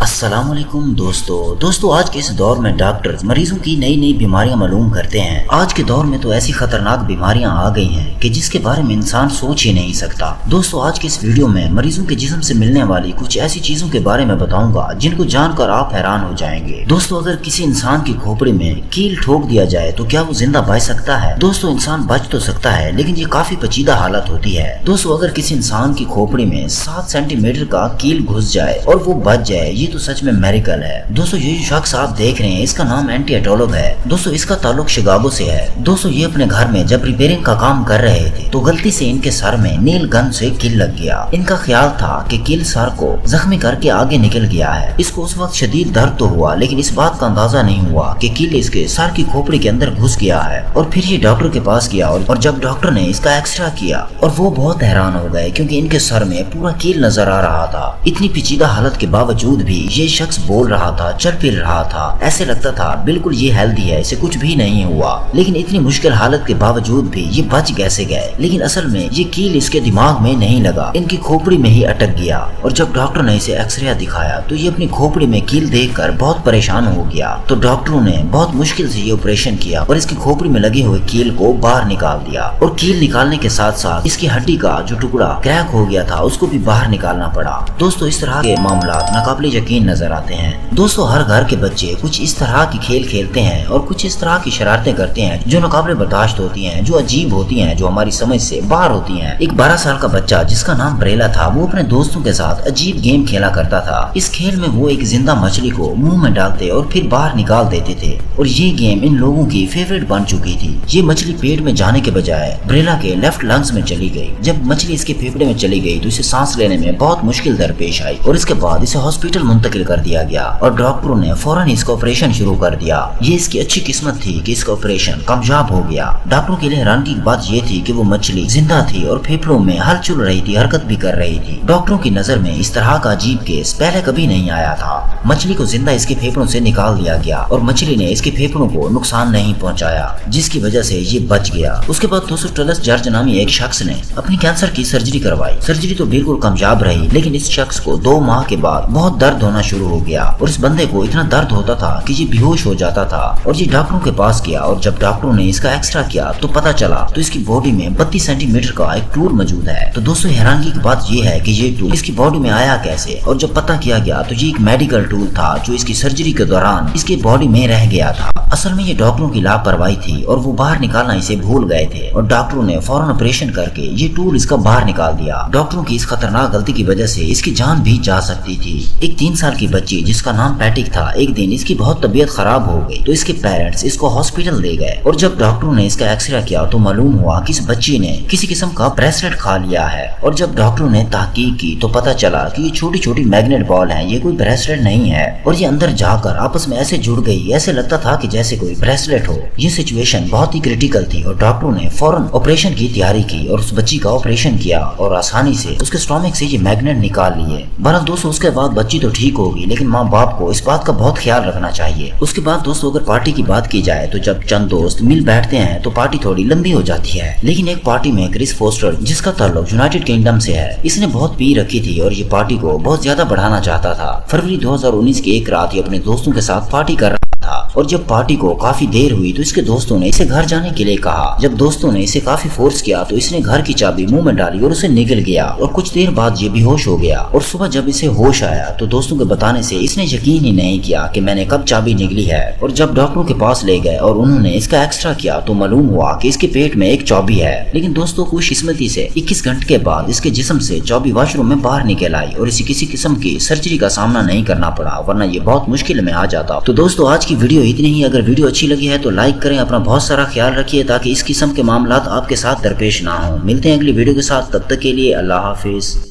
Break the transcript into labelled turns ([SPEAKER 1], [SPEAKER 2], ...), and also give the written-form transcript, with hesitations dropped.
[SPEAKER 1] السلام علیکم دوستو آج کے اس دور میں ڈاکٹرز مریضوں کی نئی نئی بیماریاں معلوم کرتے ہیں۔ آج کے دور میں تو ایسی خطرناک بیماریاں آ گئی ہیں کہ جس کے بارے میں انسان سوچ ہی نہیں سکتا۔ دوستو آج کے اس ویڈیو میں مریضوں کے جسم سے ملنے والی کچھ ایسی چیزوں کے بارے میں بتاؤں گا جن کو جان کر آپ حیران ہو جائیں گے۔ دوستو اگر کسی انسان کی کھوپڑی میں کیل ٹھوک دیا جائے تو کیا وہ زندہ بچ سکتا ہے؟ دوستو انسان بچ تو سکتا ہے لیکن یہ کافی پیچیدہ حالت ہوتی ہے۔ دوستو اگر کسی انسان کی کھوپڑی میں 7 سینٹی میٹر کا کیل گھس جائے اور وہ بچ جائے یہ تو سچ میں میریکل ہے۔ دوستو یہ جو شخص آپ دیکھ رہے ہیں اس کا نام اینٹی ایٹولوگ ہے۔ دوستو اس کا تعلق شکاگو سے ہے۔ دوستو یہ اپنے گھر میں جب ریپیئرنگ کا کام کر رہے تھے تو غلطی سے ان کے سر میں نیل گن سے کیل لگ گیا۔ ان کا خیال تھا کہ کیل سر کو زخمی کر کے آگے نکل گیا ہے۔ اس کو اس وقت شدید درد تو ہوا لیکن اس بات کا اندازہ نہیں ہوا کہ کیل اس کے سر کی کھوپڑی کے اندر گھس گیا ہے۔ اور پھر یہ ڈاکٹر کے پاس گیا اور جب ڈاکٹر نے اس کا ایکسرا کیا اور وہ بہت حیران ہو گئے کیونکہ ان کے سر میں پورا کیل نظر آ رہا تھا۔ اتنی پیچیدہ حالت کے باوجود بھی یہ شخص بول رہا تھا، چل پھر رہا تھا، ایسے لگتا تھا بالکل یہ ہیلدی ہے، اسے کچھ بھی نہیں ہوا۔ لیکن اتنی مشکل حالت کے باوجود بھی یہ بچ کیسے گئے؟ لیکن اصل میں یہ کیل اس کے دماغ میں نہیں لگا، ان کی کھوپڑی میں ہی اٹک گیا۔ اور جب ڈاکٹر نے اسے ایکس رے دکھایا تو یہ اپنی کھوپڑی میں کیل دیکھ کر بہت پریشان ہو گیا۔ تو ڈاکٹروں نے بہت مشکل سے یہ آپریشن کیا اور اس کی کھوپڑی میں لگے ہوئے کیل کو باہر نکال دیا۔ اور کیل نکالنے کے ساتھ ساتھ اس کی ہڈی کا جو ٹکڑا کریک ہو گیا تھا اس کو بھی باہر نکالنا پڑا۔ دوستو اس طرح کے معاملات ناقابل یقین نظر آتے ہیں۔ دوستو ہر گھر کے بچے کچھ اس طرح کی کھیل کھیلتے ہیں اور کچھ اس طرح کی شرارتیں کرتے ہیں جو ناقابل برداشت ہوتی ہیں، جو عجیب ہوتی ہیں، جو ہماری سمجھ سے باہر ہوتی ہیں۔ ایک 12 سال کا بچہ جس کا نام بریلا تھا وہ اپنے دوستوں کے ساتھ عجیب گیم کھیلا کرتا تھا۔ اس کھیل میں وہ ایک زندہ مچھلی کو منہ میں ڈالتے اور پھر باہر نکال دیتے تھے اور یہ گیم ان لوگوں کی فیوریٹ بن چکی تھی۔ یہ مچھلی پیٹ میں جانے کے بجائے بریلا کے لیفٹ لنگز میں چلی گئی۔ جب مچھلی اس کے پھیپھڑے میں چلی گئی تو اسے سانس لینے میں بہت مشکل درپیش آئی اور اس کے بعد اسے ہاسپٹل منتقل کر دیا گیا اور ڈاکٹروں نے فوراً اس کا آپریشن شروع کر دیا۔ یہ اس کی اچھی قسمت تھی کہ اس کا آپریشن کامیاب ہو گیا۔ ڈاکٹروں کے لیے حیرانگی کی بات یہ تھی کہ وہ مچھلی زندہ تھی اور پھیپھڑوں میں ہل چل رہی تھی، حرکت بھی کر رہی تھی۔ ڈاکٹروں کی نظر میں اس طرح کا عجیب کیس پہلے کبھی نہیں آیا تھا۔ مچھلی کو زندہ اس کے پھیپھڑوں سے نکال دیا گیا اور مچھلی نے اس کے پھیپھڑوں کو نقصان نہیں پہنچایا جس کی وجہ سے یہ بچ گیا۔ اس کے بعد دوستو ٹلس جارج نامی ایک شخص نے اپنی کینسر کی سرجری کروائی۔ سرجری تو بالکل کامیاب رہی لیکن اس شخص کو 2 ماہ کے بعد بہت درد ہونا شروع ہو گیا اور اس بندے کو اتنا درد ہوتا تھا کہ یہ بے ہوش ہو جاتا تھا اور یہ ڈاکٹروں کے پاس گیا اور جب ڈاکٹروں نے اس کا ایکسرا کیا تو پتا چلا تو اس کی باڈی میں 32 سینٹی میٹر کا ایک ٹول موجود ہے۔ تو دوستو حیرانگی کی بات یہ ہے کہ یہ ٹول اس کی باڈی میں آیا کیسے؟ اور جب پتا کیا گیا تو یہ ایک میڈیکل ٹول تھا جو اس کی سرجری کے دوران اس کی باڈی میں رہ گیا تھا۔ اصل میں یہ ڈاکٹروں کی لاپرواہی تھی اور وہ باہر نکالنا اسے بھول گئے تھے اور ڈاکٹروں نے فوراً آپریشن کر کے یہ ٹول اس کا باہر نکال دیا۔ ڈاکٹروں کی اس خطرناک غلطی کی وجہ سے اس کی جان بھی جا سکتی تھی۔ ایک 3 سال کی بچی جس کا نام پیٹک تھا، ایک دن اس کی بہت طبیعت خراب ہو گئی تو اس کے پیرنٹس اس کو ہاسپٹل لے گئے اور جب ڈاکٹروں نے اس کا ایکس رے کیا تو معلوم ہوا کہ اس بچی نے کسی قسم کا بریسلیٹ کھا لیا ہے اور جب ڈاکٹروں نے تحقیق کی تو پتا چلا کہ یہ چھوٹی چھوٹی میگنیٹ بال ہیں، یہ کوئی بریسلیٹ نہیں ہے اور یہ اندر جا کر آپس میں ایسے جڑ گئی، ایسے لگتا تھا کہ جیسے کوئی بریسلیٹ ہو۔ یہ سچویشن بہت ہی کریٹیکل تھی اور ڈاکٹروں نے فوراً آپریشن کی تیاری کی اور اس بچی کا آپریشن کیا اور آسانی سے اس کے اسٹامک سے یہ میگنیٹ نکال لیے۔ بہرحال دوستو اس کے بعد بچی تو ٹھیک ہوگی لیکن ماں باپ کو اس بات کا بہت خیال رکھنا چاہیے۔ اس کے بعد دوستو اگر پارٹی کی بات کی جائے تو جب چند دوست مل بیٹھتے ہیں تو پارٹی تھوڑی لمبی ہو جاتی ہے، لیکن ایک پارٹی میں کرس فوسٹر جس کا تعلق یونائیٹڈ کنگڈم سے ہے، اس نے بہت پی رکھی تھی اور یہ پارٹی کو بہت زیادہ بڑھانا چاہتا تھا۔ فروری 2019 کی ایک رات یہ اپنے دوستوں کے ساتھ پارٹی کر رہا تھا اور جب پارٹی کو کافی دیر ہوئی تو اس کے دوستوں نے اسے گھر جانے کے لیے کہا۔ جب دوستوں نے اسے کافی فورس کیا تو اس نے گھر کی چابی منہ میں ڈالی اور اسے نکل گیا اور کچھ دیر بعد یہ بے ہوش ہو گیا اور صبح جب اسے ہوش آیا تو دوستوں کے بتانے سے اس نے یقین ہی نہیں کیا کہ میں نے کب چابی نکلی ہے اور جب ڈاکٹروں کے پاس لے گئے اور انہوں نے اس کا ایکسرا کیا تو معلوم ہوا کہ اس کے پیٹ میں ایک چابی ہے۔ لیکن دوستوں خوش قسمتی سے 21 گھنٹے کے بعد اس کے جسم سے چابی واش روم میں باہر نکل آئی اور اسے کسی قسم کی سرجری کا سامنا نہیں کرنا پڑا ورنہ یہ بہت مشکل میں آ جاتا۔ تو دوستوں آج کی ویڈیو اتنی ہی۔ اگر ویڈیو اچھی لگی ہے تو لائک کریں، اپنا بہت سارا خیال رکھیے تاکہ اس قسم کے معاملات آپ کے ساتھ درپیش نہ ہوں۔ ملتے ہیں اگلی ویڈیو کے ساتھ، تب تک کے لیے اللہ حافظ۔